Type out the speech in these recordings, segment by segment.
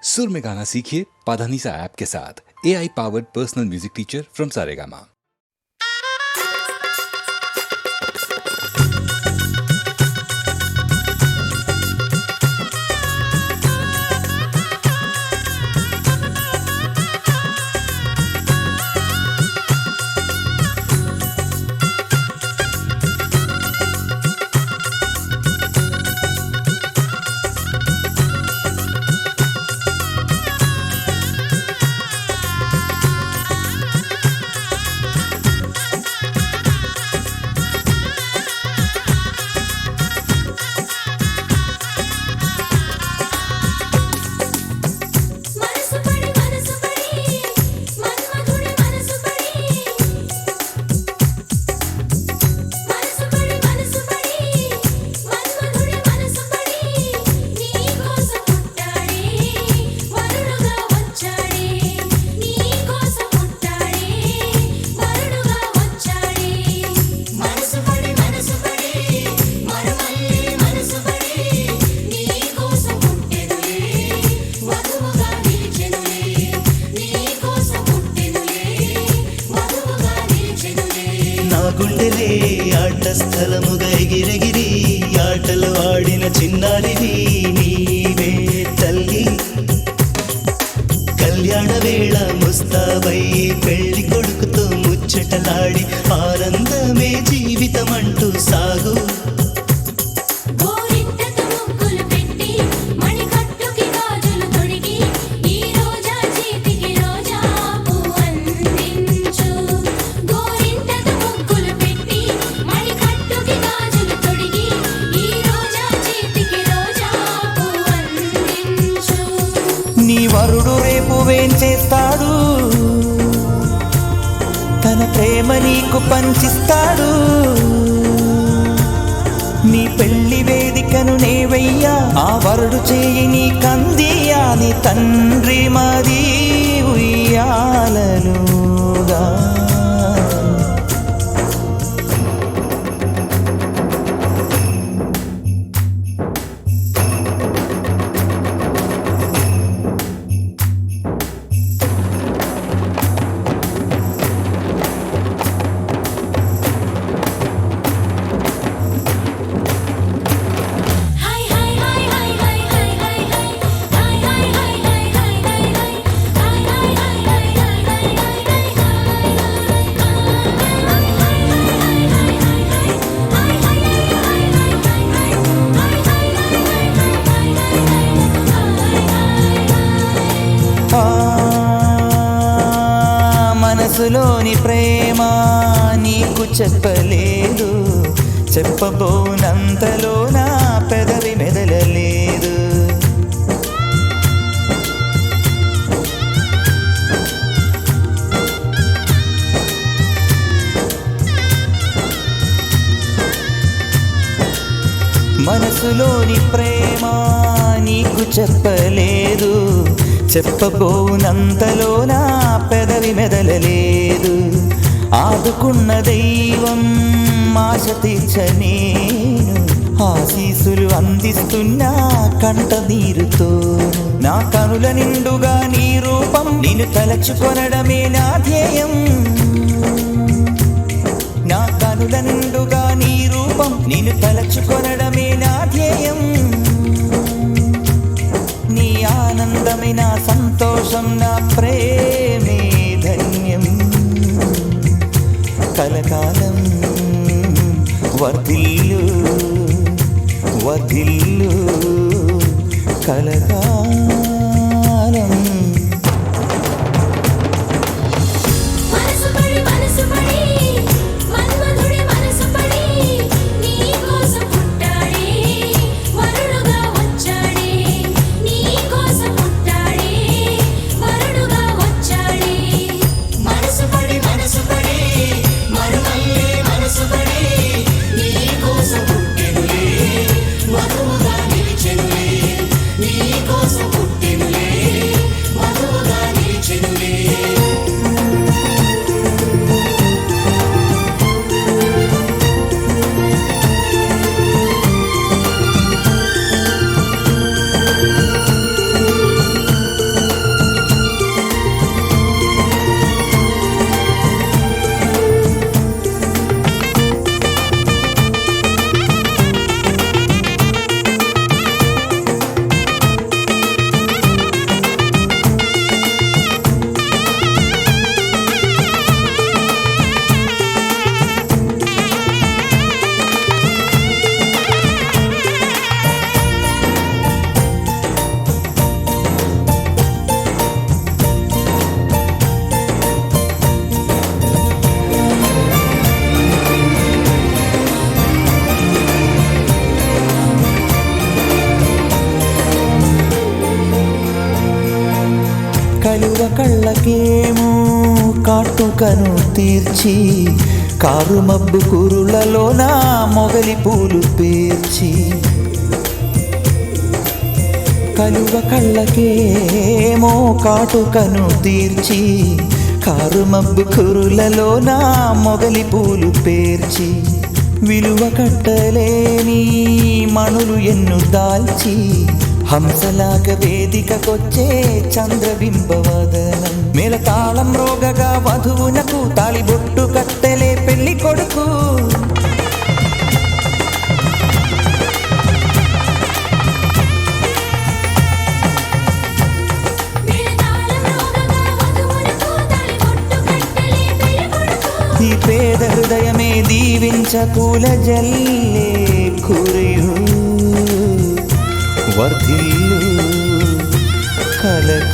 सुर में गाना सीखिए पाधानीसा ऐप के साथ। AI powered personal music teacher from Saregama. గుండెలే ఆట స్థలముగా ఎగిరెగిరి ఆటలు ఆడిన చిన్నారివి నీవే తల్లి. కళ్యాణ వేళ ముస్తాబై పెళ్లి కొడుకుతో ముచ్చటలాడి ఆనందమే జీవితం అంటూ సాగు. నీ వరుడు రేపు వేంచేస్తాడు, తన ప్రేమ నీకు పంచిస్తాడు. నీ పెళ్లి వేదికను నేవయ్యా, ఆ వరుడు చేయి నీ కందియా. నీ తండ్రి మాది ఉయ్యాలలుగా. మనసులోని ప్రేమ నీకు చెప్పలేదు, చెప్పబోనంతలో నా పెదవి మెదలలేదు. మనసులోని ప్రేమ నీకు చెప్పలేదు, చెప్పబోనంతలో నా పెదవి మెదలలేదు. ఆదుకున్న దైవం ఆశ తీర్చనేను, ఆశీసులు అందిస్తున్నా కంట నీరుతో. నా కనుల నిండుగా నీ రూపం, నిన్ను తలచుకొనడమే నా ధ్యేయం. నా కనుల నిండుగా నీ రూపం, నిన్ను తలచుకొనడమే నా ధ్యేయం. నీ ఆనందమే నా సంతోషం, నా ప్రేమే ధన్యం. కలకాలం వర్ధిల్లు వర్ధిల్లు కలకాలం. నీ కోసం పుట్టెనులే కలువ కళ్ళకేమో కాటుకను తీర్చి కారు మబ్బు కురులలోన మొగలి పూలు పేర్చి కలువ కళ్ళకేమో కాటుకను తీర్చి కారు మబ్బు కురులలోన మొగలి పూలు పేర్చి విలువ కట్టలేని మణులు ఎన్ను దాల్చి హంసలాగ వేదికకొచ్చే చంద్రబింబవదనం మేల తాళం రోగగా వధువునకు తాళిబొట్టు కట్టెలే పెళ్లి కొడుకు ఈ పేద హృదయమే దీవించ పూల జల్లే కురియు వర్ధిల్లు కలకాలం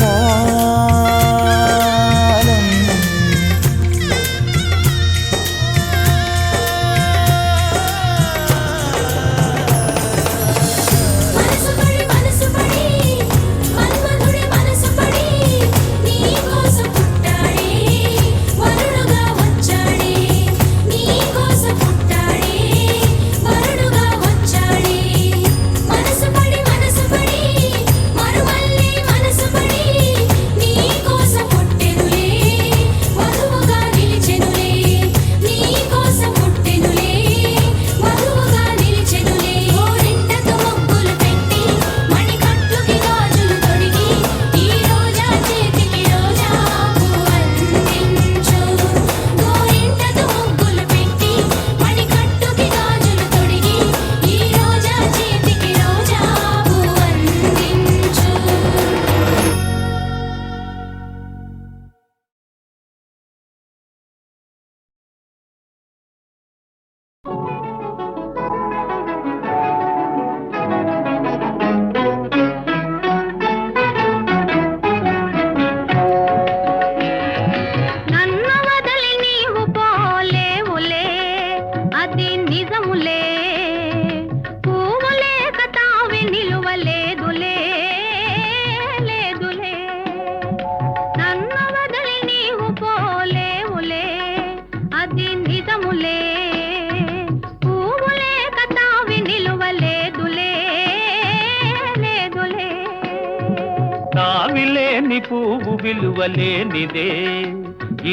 తావిలేని పువ్వు విలువలేనిదే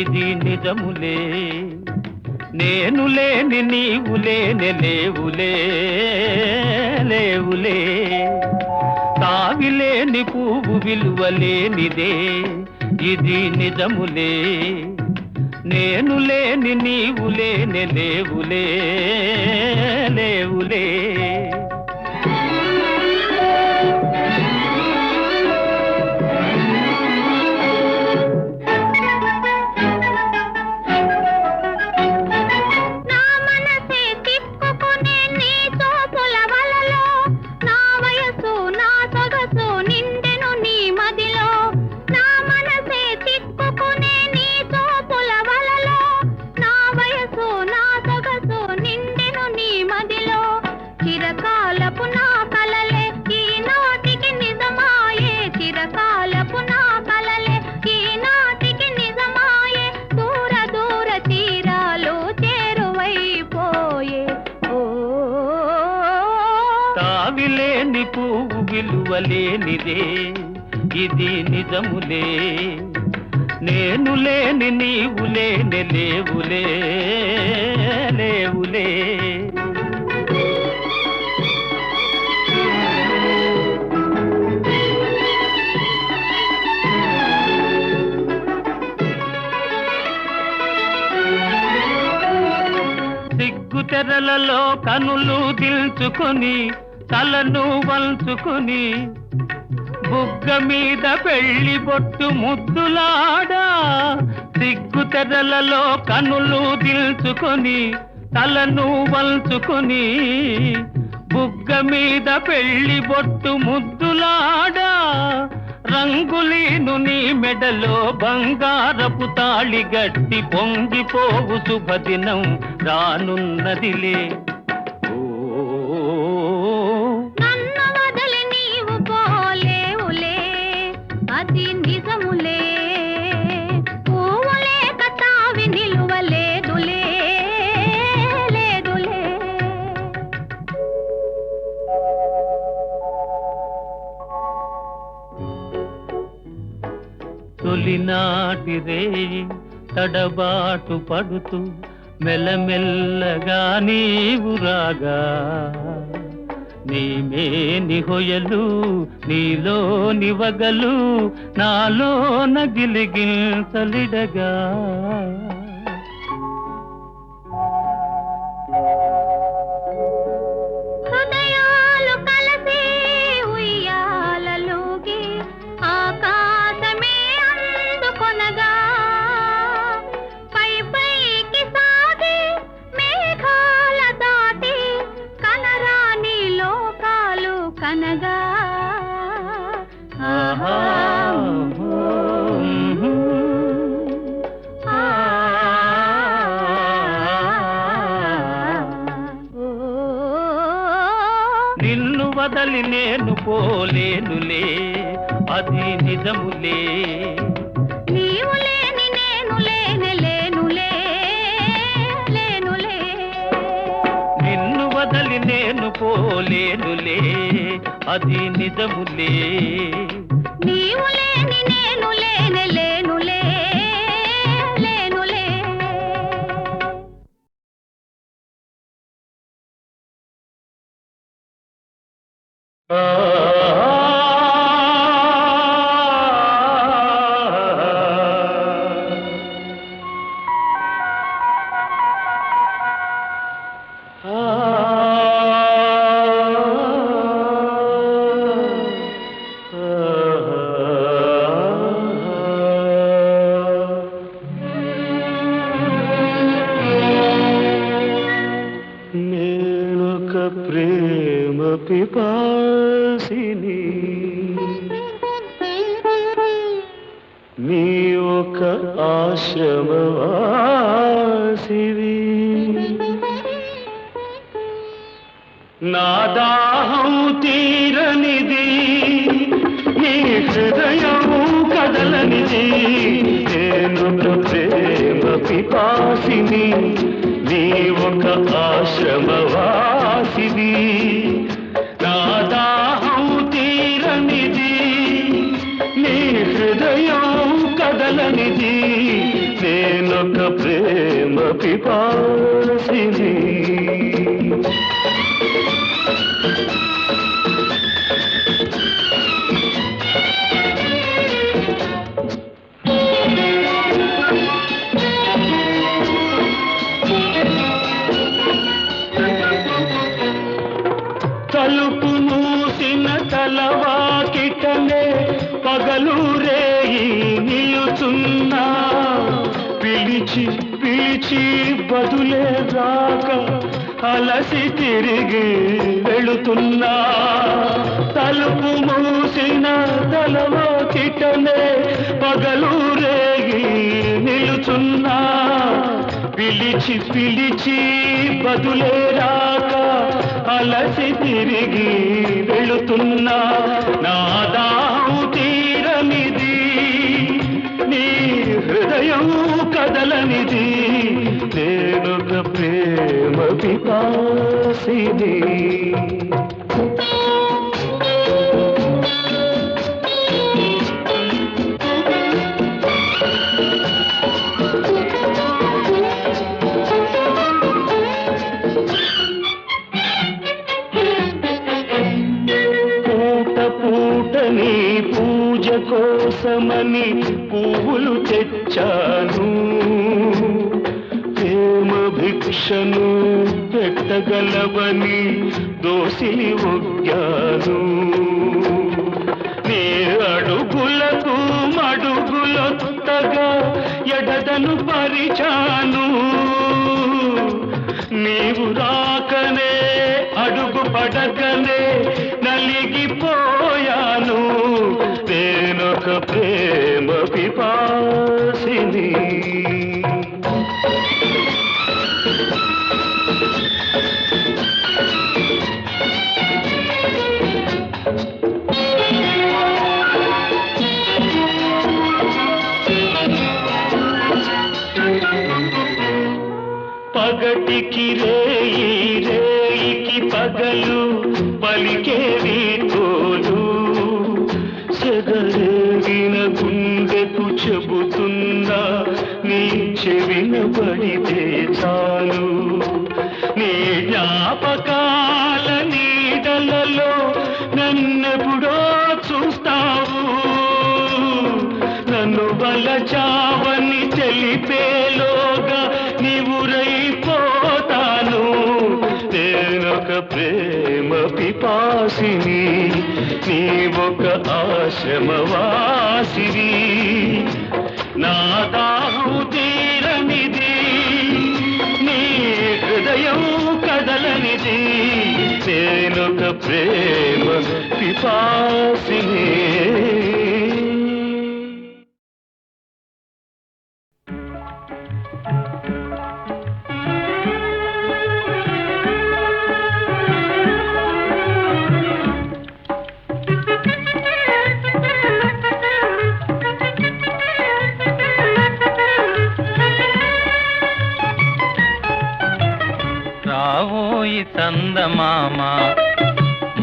ఇది నిజములే నేను లేని నీవు లేని లేవులే లేవులే తావిలేని పువ్వు విలువలేనిదే ఇది నిజములే నేను లేని నీవు లేని లేవులే లేవులే తావిలేని పువ్వు విలువలేనిదే ఇది నిజములే నేను లేని నీవు లేని లేవులే లేవులే సిగ్గుతెరలలో కనులు దిల్చుకొని తలను వంచుకొని బుగ్గ మీద పెళ్లి బొట్టు ముద్దులాడా సిగ్గుతెరలలో కనులు దిల్చుకొని తలను వంచుకొని బుగ్గ మీద పెళ్లి బొట్టు ముద్దులాడా రంగులీను నీ మెడలో బంగారపు తాళి గట్టి పొంగిపోవు శుభదినం రానున్నదిలే నన్ను వదలి నీవు పోలేవులే అది నిజములే తొలినాటి రేయి తడబాటు పడుతూ మెల్లమెల్లగా నీవు రాగా నీమేని హొయలు నీలో నివగలు నాలో నగిలిగిల్తలిడగా కనగా నిన్ను వదలి నేను పోలేనులే అది నిజములే నీవు లేని నేను లేనులే నిన్ను వదలి నేను పోలేనులే అది నిజములే నీవు లేని నేను లేనులే ప్రేమ పిపాసిని నీ ఒక ఆశ్రమవాసివి నా దాహం తీరనిది నీ హృదయం కదలనిది నేనొక ప్రేమ పిపాసిని నీ ఒక ఆశ్రమవాసివి నా దాహం తీరనిది నీ హృదయం కదలనిది నేనొక ప్రేమ పిపాసిని తలుపు మూసిన తలవాకిటనే పగలు రేయి నిలుచున్నా పిలిచి పిలిచి బదులే రాక అలసి తిరిగి వెళుతున్నా తలుపు మూసిన తలవాకిటనే పగలు రేయి నిలుచున్నా పిలిచి పిలిచి బదులే రాక అలసి తిరిగి వెళుతున్నా నా దాహం తీరనిది నీ హృదయం కదలనిది నేనొక ప్రేమ పిపాసిని పూటని పూజ కోసమని పువ్వులు తెచ్చాను ప్రేమ భిక్షను పెట్టగలవని దోసిలి ఒగ్గాను నీ అడుగులకు మడుగులొత్తగా ఎడదను పరిచాను నీవు రాకనే అడుగు పడకనే నలిగిపోయాను నేనొక ప్రేమ పిపాసిని పగటికి రేయి రేయికి పగలు పలికేవి తోలు సెగరేగిన గుండెకు పడితే చాలు నీ జ్ఞాపకాల నీడలలో నన్నెప్పుడో చూస్తావు నన్ను వలచావని తెలిపేలోగా నీవురైపోతాను నేనొక ప్రేమ పిపాసిని నీ ఒక ఆశ్రమవాసిని నా దాహం తీరనిది నీ హృదయం కదలనిది నేనొక ప్రేమ పిపాసిని రావోయి చందమామ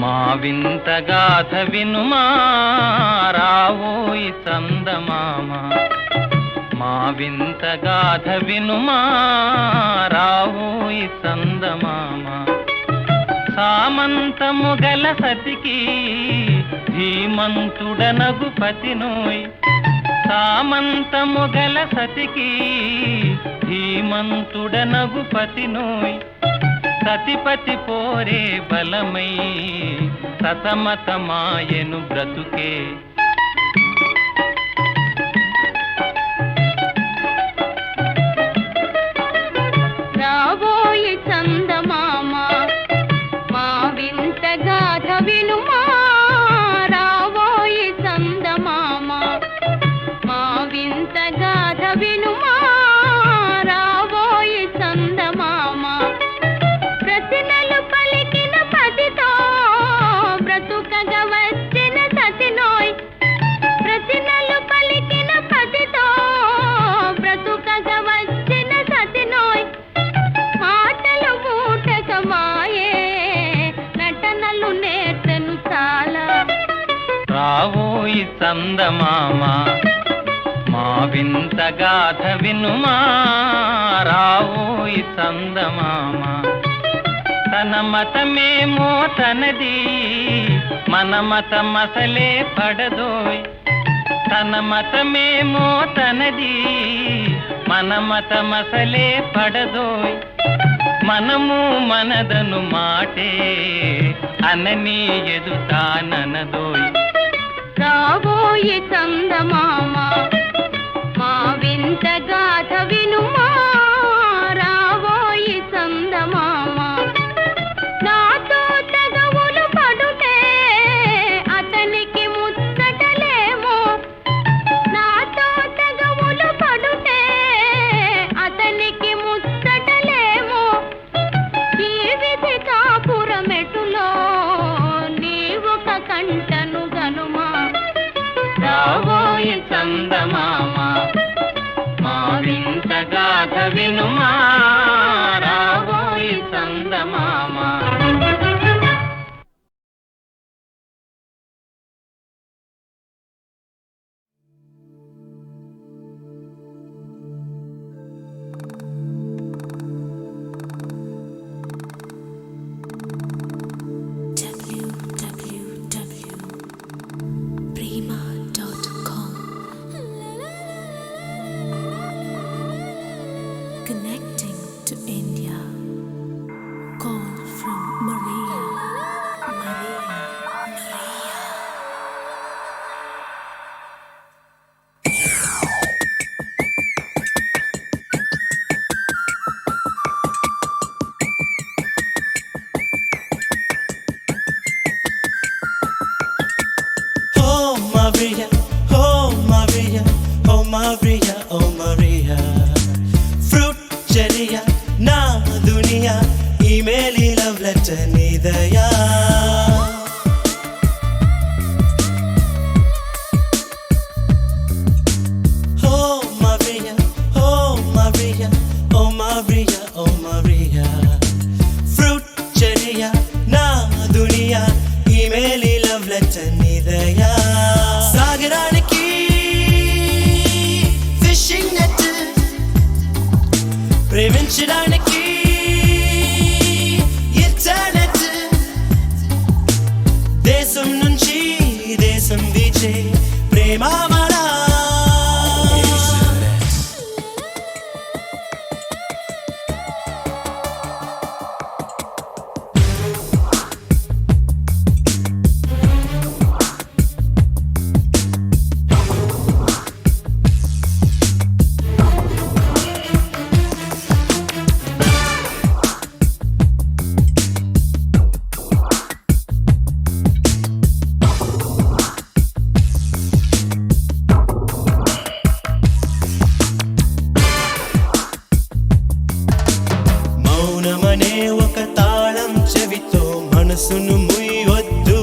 మా వింత గాథ వినుమా రావోయి చందమామ మా వింత గాథ వినుమా రావోయి చందమామ సామంతము గల సతికి ధీమంతుడనగు పతినోయ్ సామంతము గల సతికి ధీమంతుడనగు పతినోయ్ సతిపతి పోరే బలమై సతమతమాయను బ్రతుకే రాబోయి చందమామ మా వింత గాథ వినుమా రాబోయి చందమామ మా వింత గాథ వినుమా రాబోయి చందమామ ప్రతి నెల పలికిన పతితో బ్రతుకగా వచ్చిన సతినోయ్ ప్రతి నెల పలికిన పతితో బ్రతుకగా వచ్చిన సతినోయ్ మాటలు మూటకమాయే నటనలు నేర్చెను చాలా రావోయి చందమామ మా వింత గాథ వినుమా రావోయి చందమామ తన మతమేమో తనది మన మతమసలే పడదోయ్ తన మతమేమో తనది మన మతమసలే పడదోయ్ మనము మనదను మాటే అనని ఎదుటాననదోయ్ రాబోయి చందమామ మా వింత గాథ వినుమా రాబోయి చందమామ నాతో తగవులు పడుతే అతనికి ముచ్చటలేమో నాతో తగవులు పడుతే అతనికి ముచ్చటలేమో ఈ విధి కాపురమెటులో నీవొక కంటను గనుమా రావోయి చందమామ మా వింత గాథ వినుమా రావోయి చందమామ www.prima.com Connecting to India. Call from Maria. Maria. Oh Maria, oh Maria, oh Maria, oh Maria. Fruit cheria, na dunia, email love letter nidaya. Oh Maria, oh Maria, oh Maria, oh Maria. Fruit cheria, na dunia, email love letter nidaya. సాగరానికి fishing net ప్రేమామలా మౌనమనే ఒక తాళం చెవితో మనసును ముయ్యొద్దు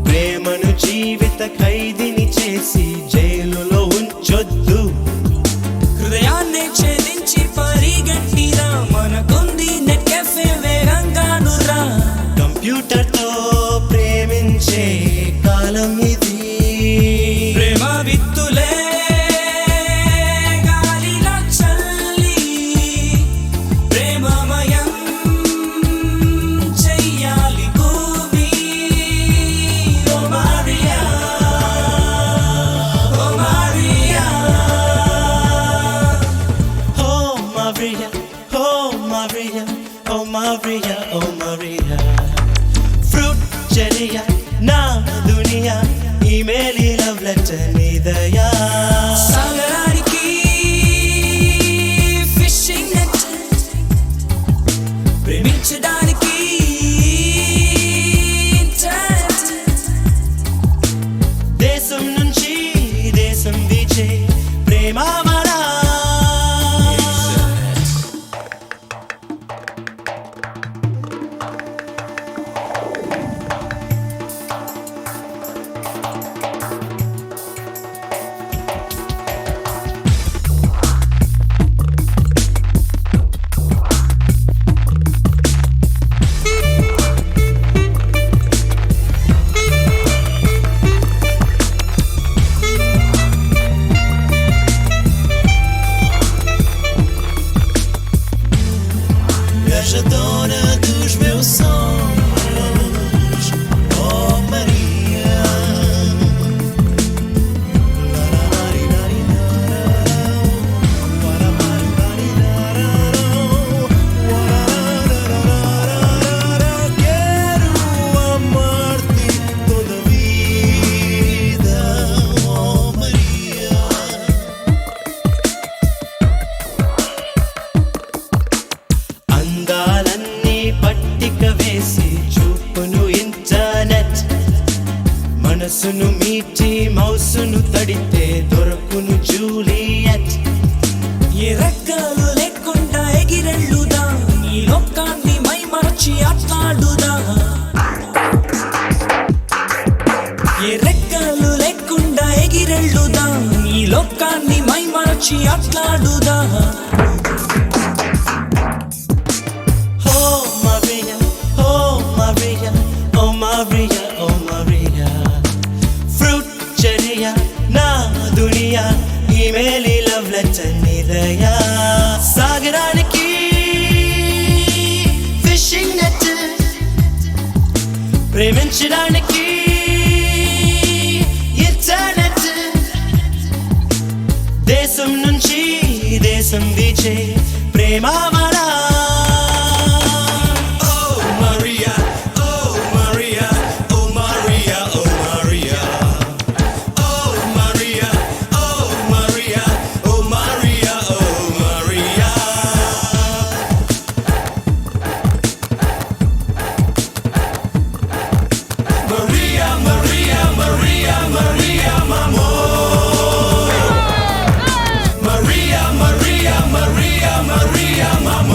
ప్రేమను జీవిత ఖైదీని చేసి జైలులో ఉంచొద్దు హృదయాన్ని ఛేదించి పరిగెట్టిరా మనకుంది నెట్ కెఫే వేగంగానురా కంప్యూటర్తో ప్రేమించే కాలం ఇది ప్రేమ విత్తులే గాలిలో చల్లి ప్రేమమయం చెయ్యాలి భూమి ఓ మారియా ఓ Maria Oh Maria, oh Maria, oh Maria, oh Maria. Fruit cheria, na dunia, email love letter nidaya. సాగరానికి ఫిషింగ్ నెట్ ప్రేమించడానికి ఇంటర్నెట్ దేశం నుంచి దేశం వీచే ప్రేమామలా viajadora dos meus sonhos, oh Maria. Quero amar-te toda a vida, oh Maria. అందాలన్నీ పట్టిక వేసి చూపును ఇంటర్నెట్ మనసును మీటి మౌసును తడితే దొరకును జూలియట్ ఏ రెక్కలు లేకుండా ఎగిరెళ్ళుదా ఈ లోకాన్ని మై మరచి ఆట్లాడుదా ఏ రెక్కలు లేకుండా ఎగిరెళ్ళుదా ఈ లోకాన్ని మై మరచి ఆట్లాడుదా Oh Maria, oh Maria, oh Maria, oh Maria. Fruit cheria, na dunia, email love letter nidaya. సాగరానికి ఫిషింగ్ నెట్ ప్రేమించడానికి ఇంటర్నెట్ దేశం నుంచి దేశం వీచే ప్రేమామలా Maria, Maria, Maria, Maria, Maria.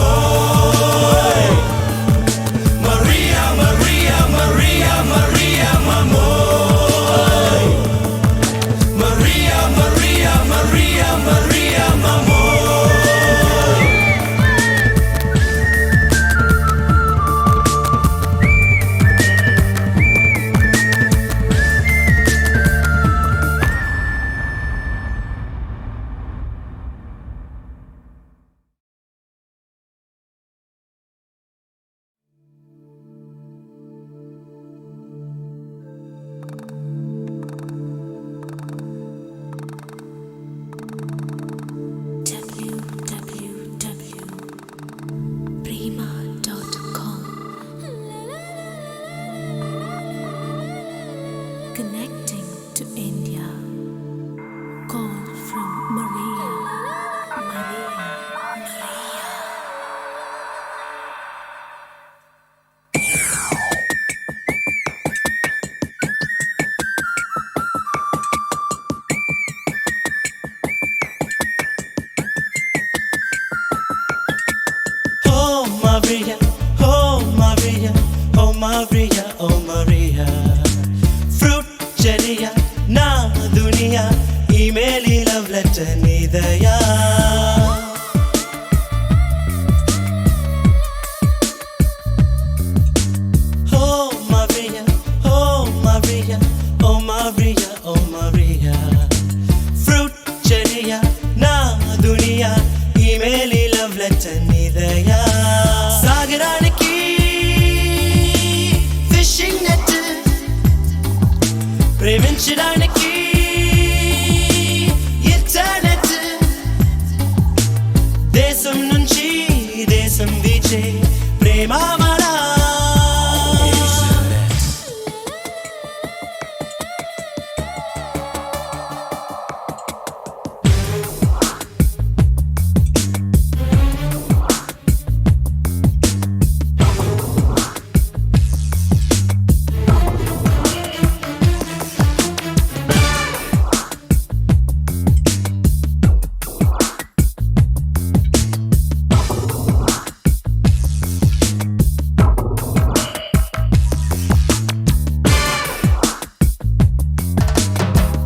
Email ఈ లవ్ లెటర్ నీదయా Oh Maria, oh Maria, oh Maria, oh Maria. Fruit cherry na duniya email ఈ లవ్ లెటర్ నీదయా సాగరానికి ఫిషింగ్ నెట్ ప్రేమించడానికి ఇంటర్నెట్ దేశం నుంచి దేశం వీచే ప్రేమ మరా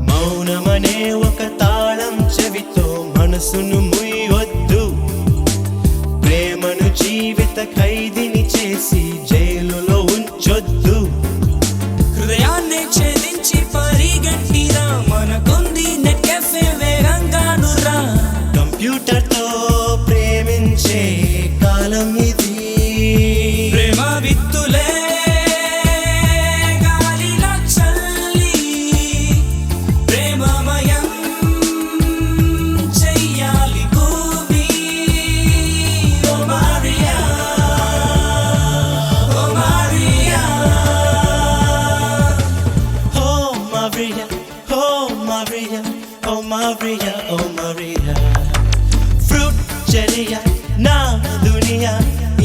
మౌనమనే ఒక తాళం చెవితో మనసును ముయ్యొద్దు ప్రేమను జీవిత ఖైదీని చేసి జైలులో ఉంచొద్దు హృదయాన్ని ఛేదించి పరిగెట్టిరా మనకుంది నెట్ కెఫే వేగంగాను రా కంప్యూటర్తో ప్రేమించే కాలం ఇది ప్రేమ విత్తులే గాలిలో చల్లి ప్రేమమయం చెయ్యాలి భూమి ఓ మారియా ఓ Maria Oh Maria, oh Maria, oh Maria, oh Maria. Fruit cherry na duniya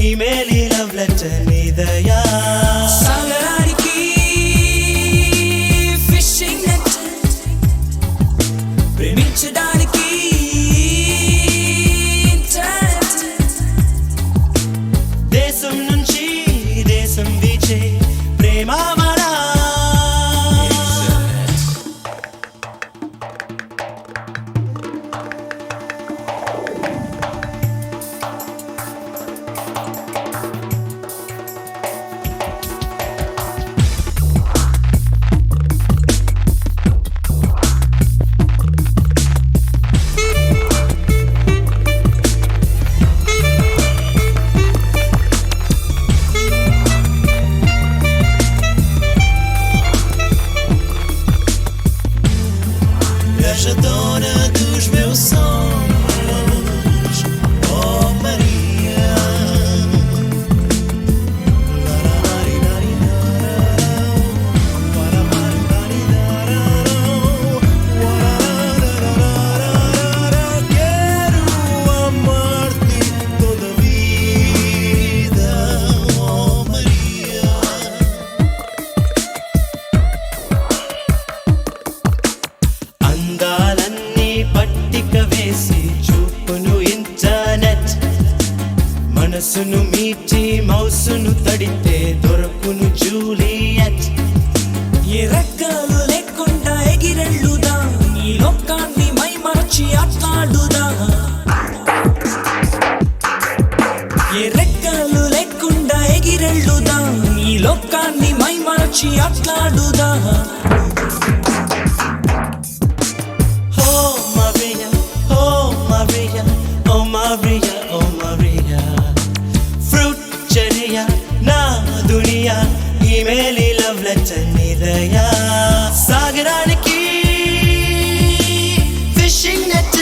email ఈ లవ్ లెటర్ నీదయా సాగరానికి ఫిషింగ్ నెట్ ప్రేమించడానికి ఇంటర్నెట్ దేశం నుంచి దేశం వీచే ప్రేమ మరా Viajadora dos meus sonhos, oh Maria. Quero amar-te toda a vida, oh Maria. అందాలన్నీ పట్టిక వేసి చూపును ఇంటర్నెట్ మనసును మీటి మౌసును తడితే దొరకును జూలియట్ ఏ రెక్కలు లేకుండా ఎగిరెళ్ళుదా ఈ లోకాన్ని మై మరచి ఆట్లాడుదా ఏ రెక్కలు లేకుండా ఎగిరెళ్ళుదా ఈ లోకాన్ని మై మరచి ఆట్లాడుదా Oh Maria, oh Maria, oh Maria, oh Maria. Fruit cherry na duniya email ఈ లవ్ లెటర్ నీదయా సాగరానికి ఫిషింగ్ నెట్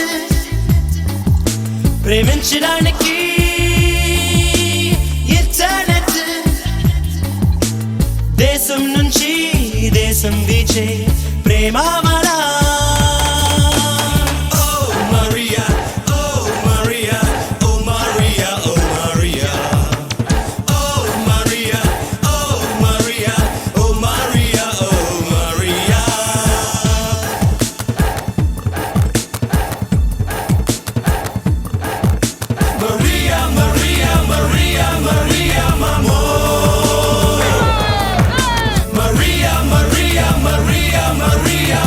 ప్రేమించడానికి ఇంటర్నెట్ దేశం నుంచి దేశం వీచే ప్రేమ మరా Maria, Maria, Maria, Maria,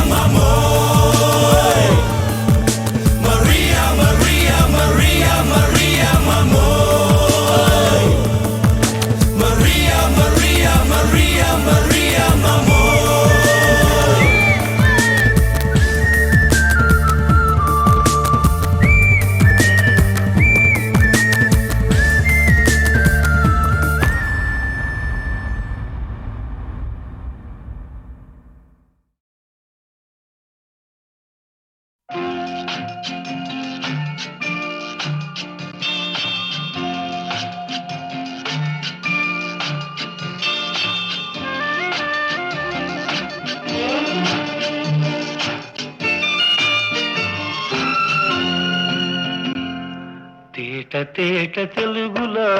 తేట తేట తెలుగులా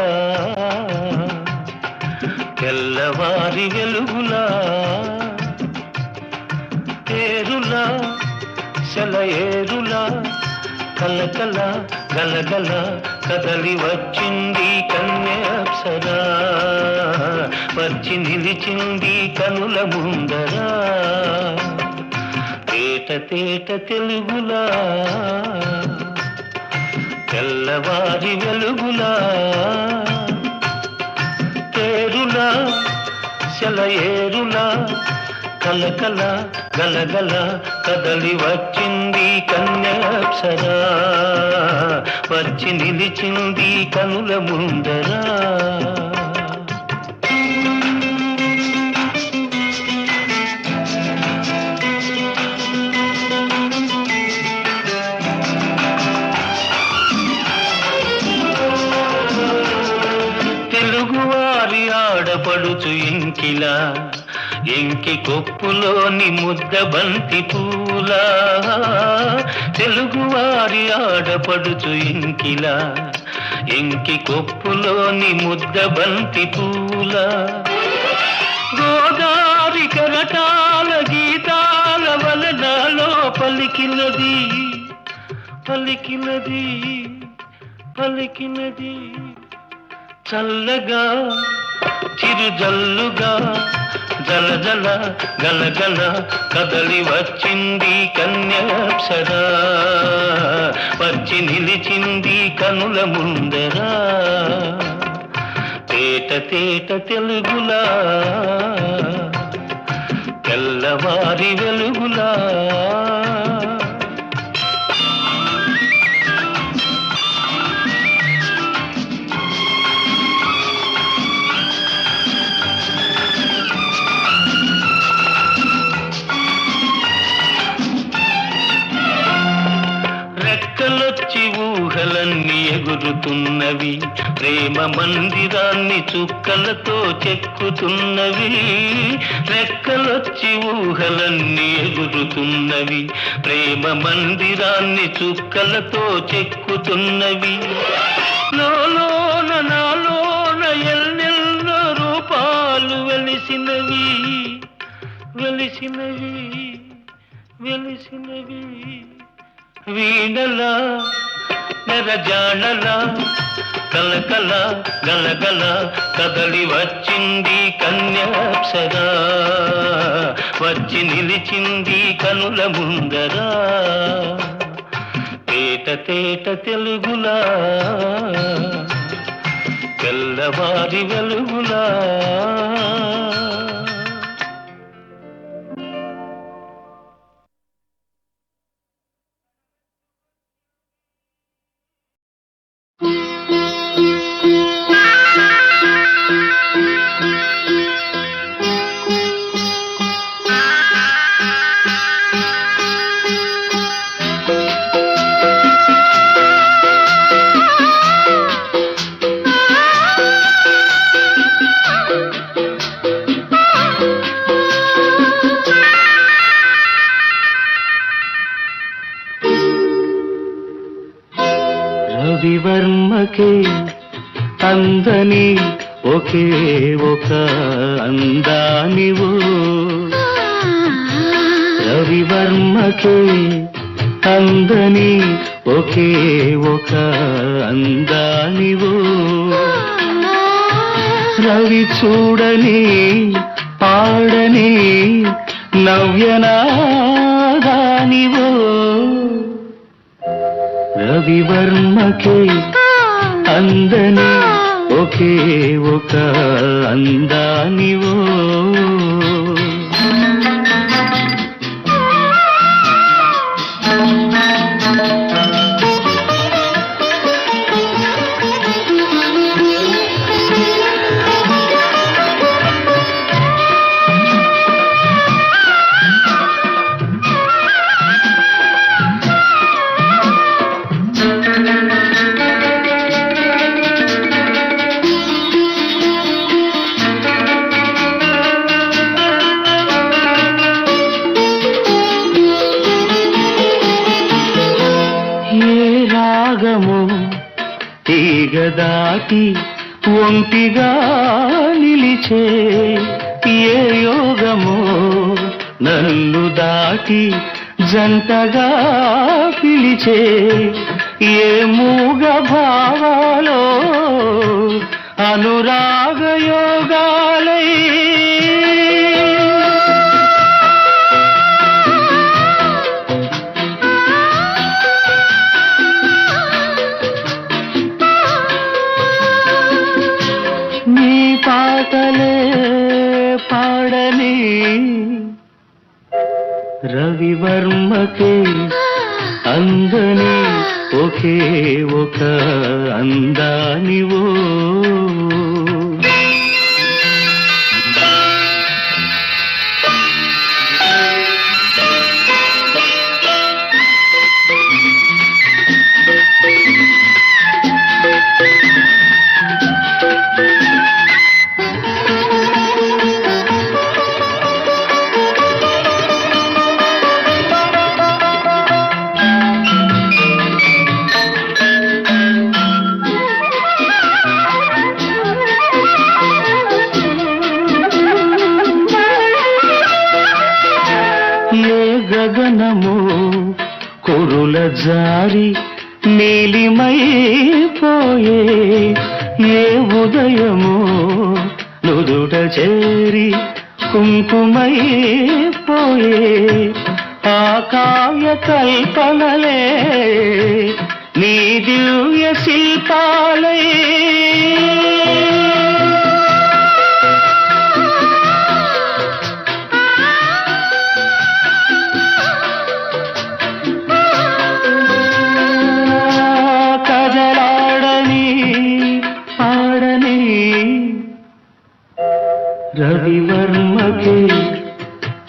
తెల్లవారి వెలుగులా ఏరులా సెలయేరులా కలకల గలగల కదలి వచ్చింది కన్యాప్సరా వచ్చి నిలిచింది కనుల ముందరా తేట తేట తెలుగులా తెల్లవారి వెలుగులా తేరులా సెలయేరులా కలకల గలగల కదలి వచ్చింది కన్యాప్సరా వచ్చి నిలిచింది కనుల ముందరా తెలుగువారి ఆడపడుచు ఇంకిలా ఎంకి కొప్పులోని ముద్ద బంతి పూలా తెలుగువారి ఆడపడుచు ఇంకిలా ఎంకి కొప్పులోని ముద్ద బంతి పూలా గోదారి కరటాల గీతాల వలనాలో పలికినది పలికినది పలికినది చల్లగా చిరుజల్లుగా జలజల గలగల కదలి వచ్చింది కన్యాప్సరా వచ్చి నిలిచింది కనుల ముందరా తేట తేట తెలుగులా తెల్లవారి వెలుగులా రెక్కలొచ్చి ఊహలన్నీ ఎగురుతున్నవి ప్రేమ మందిరాన్ని చుక్కలతో చెక్కుతున్నవి రెక్కలొచ్చి ఊహలన్నీ ఎగురుతున్నవి ప్రేమ మందిరాన్ని చుక్కలతో చెక్కుతున్నవి లోన నాలోన ఎన్నెన్నో రూపాలు వెలిసినవి వెలిసినవి వెలిసినవి వీణలా నెరజాడలా కలకల గలగల కదలి వచ్చింది కన్యాప్సరా వచ్చి నిలిచింది కనుల ముందరా తేట తేట తెలుగులా తెల్లవారి వెలుగులా రవివర్మకే అందని ఒకే ఒక అందానివు రవివర్మకే అందని ఒకే ఒక అందానివు రవి చూడని పాడని నవ్యనాదానివు రవివర్మకే అందని ఒకే ఒక అందానివో రాగము తీగ దాటి ఒంటిగా నిలిచే ఏ యోగమో నన్ను దాటి జంటగా పిలిచే ఏ మూగ భావాలో అనురాగ యోగాలై నీ పాటలే పాడని రవివర్మకే అందని ఒకే ఒక అందానివో గగనము కురుల జారి నీలిమైపోయే ఏ ఉదయము నుదుట చేరి కుంకుమైపోయే ఆ కావ్య కల్పనలే నీ దివ్య శిల్పాలే రవివర్మకే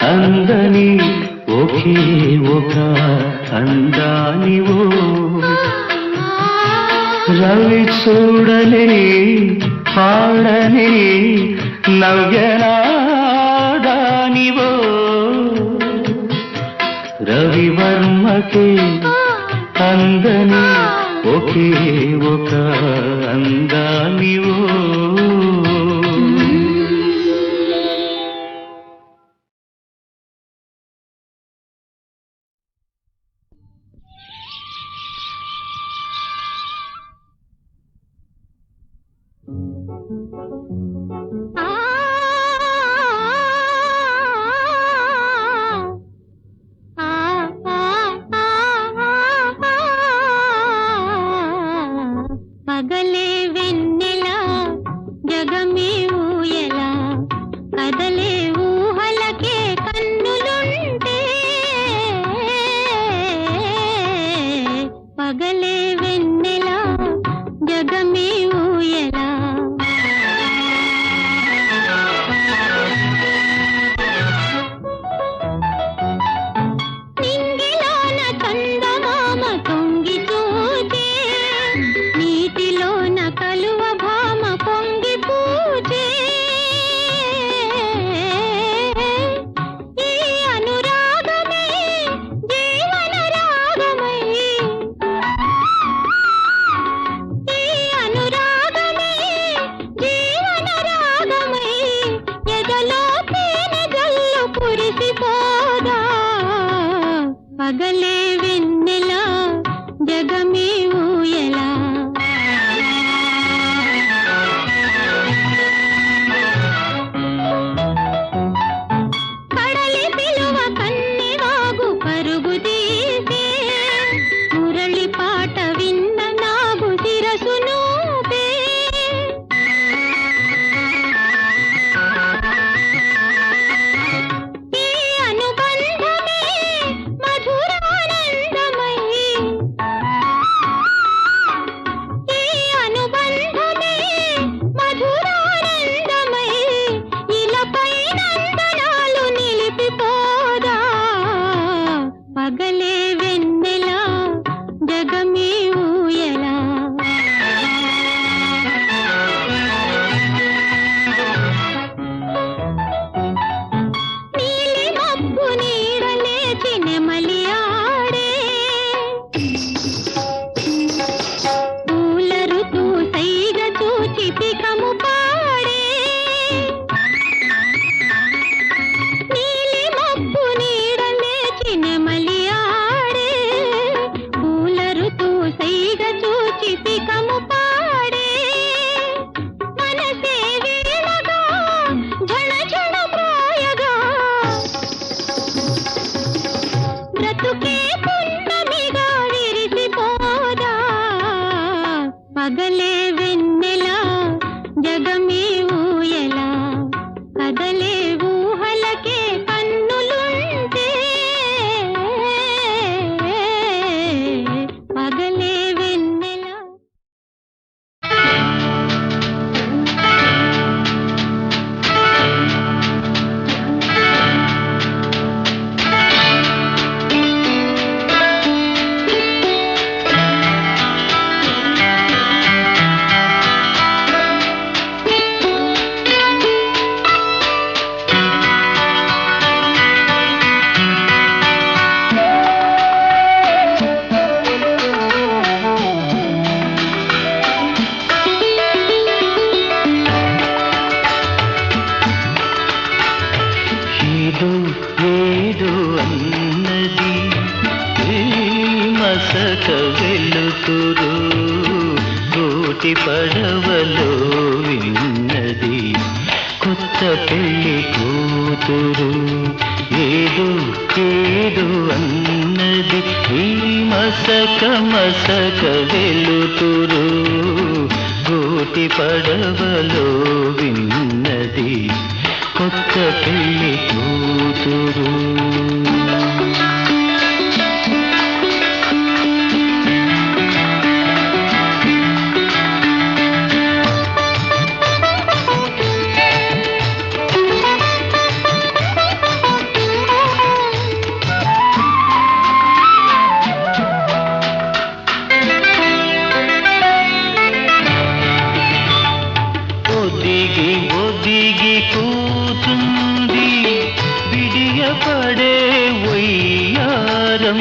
అందని ఒకే ఒక అందానివో రవి చూడని పాడని నవ్యనాదానివో రవివర్మకే అందని ఒకే ఒక అందానివో పగలే వెన్నెలా జగమే ఊయలా కదలే ఊహలకే కన్నులుంటే పగలే వెన్నెలా జగమే ఊయలా మసక వెలుతురు గూటి పడవలో విన్నది కొత్త పెళ్లి కూతురు ఏదో ఏదో అన్నది ఈ మసక మసక వెలుతురు గూటి పడవలో విన్నది కొత్త పెళ్లి కూతురు ఒదిగి ఒదిగి కూతుంది విడియపడే వయ్యారం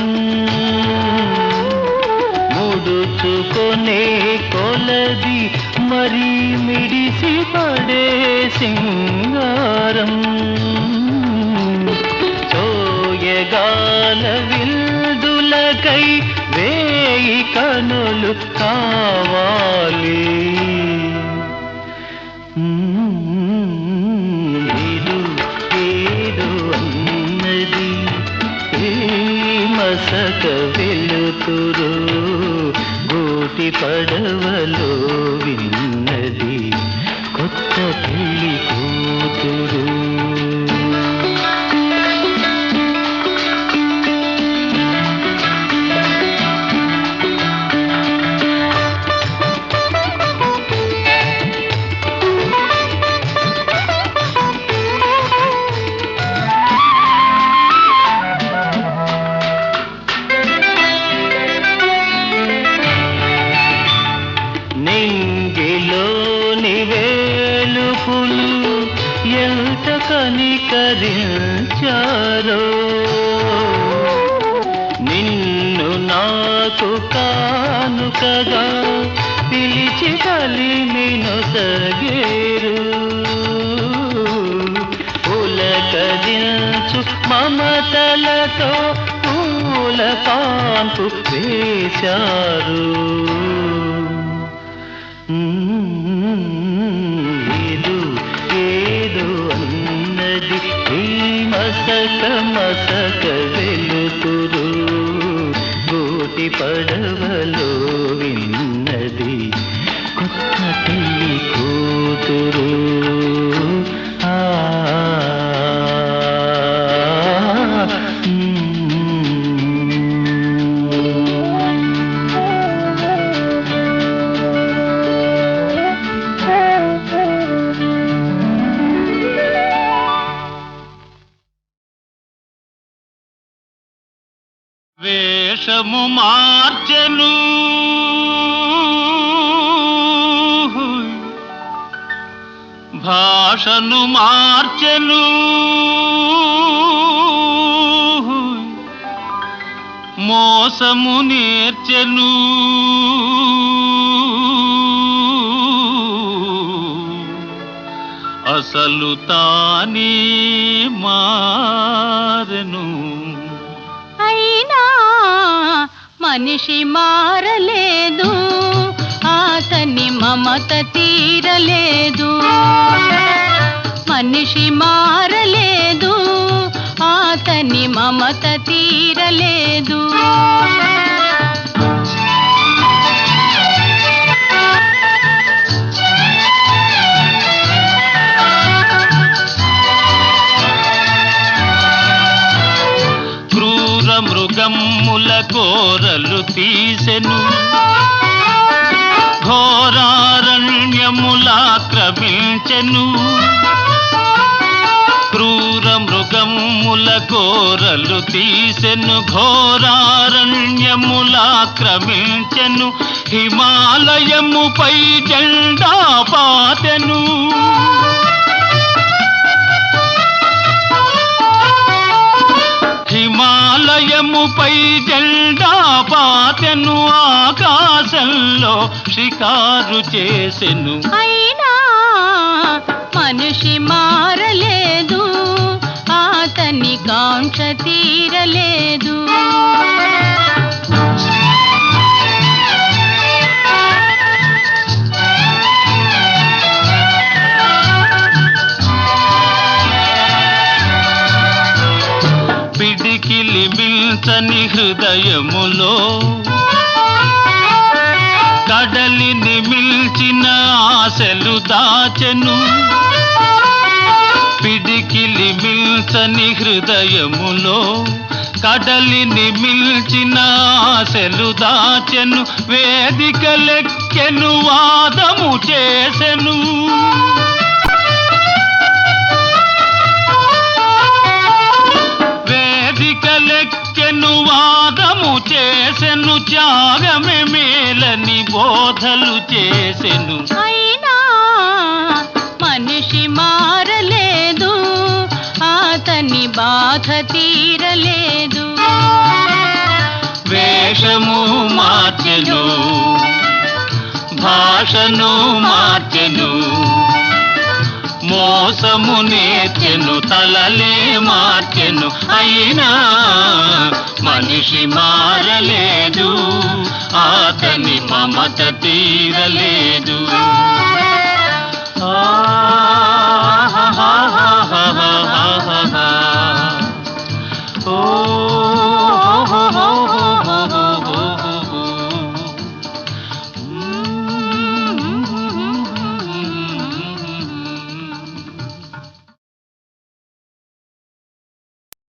ముడుచుకొనే కొలది మరి మిడిసి పడే సింగారం చోయగాల విల్దులకై వేయి కనులు కావాలి ఏదో ఏదో అన్నది ఏ మసక వెలుతురు గూటి పడవలో విన్నది కొత్త పెళ్లి కూతురు నింగిలోని వేలుపులు ఎంత కనికరించారో నిన్ను నాకు కానుకగా పిలిచి కలిమిను సగేరు పులకరించు మమతలతో పూల కాంపు వేశారు ఏదో ఏదో అన్నది ఈ మసక మసక వెలుతురు గూటి పడవలో విన్నది కొత్త పెళ్లి కూతురు వేషము మార్చెను భాషను మార్చెను మోసము నేర్చెను అసలు తానే మారెను అయినా మనిషి మారలేదు అతని మమత తీరలేదు మనిషి మారలేదు అతని మమత తీరలేదు మృగమ్ముల కోరలు తీసెను ఘోరారణ్యములాక్రమించెను క్రూర మృగమ్ముల కోరలు తీసెను ఘోరారణ్యములాక్రమించెను హిమాలయముపై జెండా పాతెను హిమాలయముపై జెండా పాతెను ఆకాశంలో షికారు చేసెను అయినా మనిషి మారలేదు అతని కాంక్ష తీరలేదు హృదయములో కడలిని మిల్చిన ఆశలు దాచెను పిడికిలి మిల్చని హృదయములో కడలిని మిల్చిన ఆశలు దాచెను వేదికలెక్కెను వాదము చేసెను వేదికలెక్కెను వాదము చేసెను త్యాగమే మేలని బోధలు చేసెను అయినా మనిషి మారలేదు అతని బాధ తీరలేదు వేషము మార్చెను భాషను మార్చెను మోసము నేర్చెను తలలే మార్చెను అయినా మనిషి మారలేదు అతని మమత తీరలేదు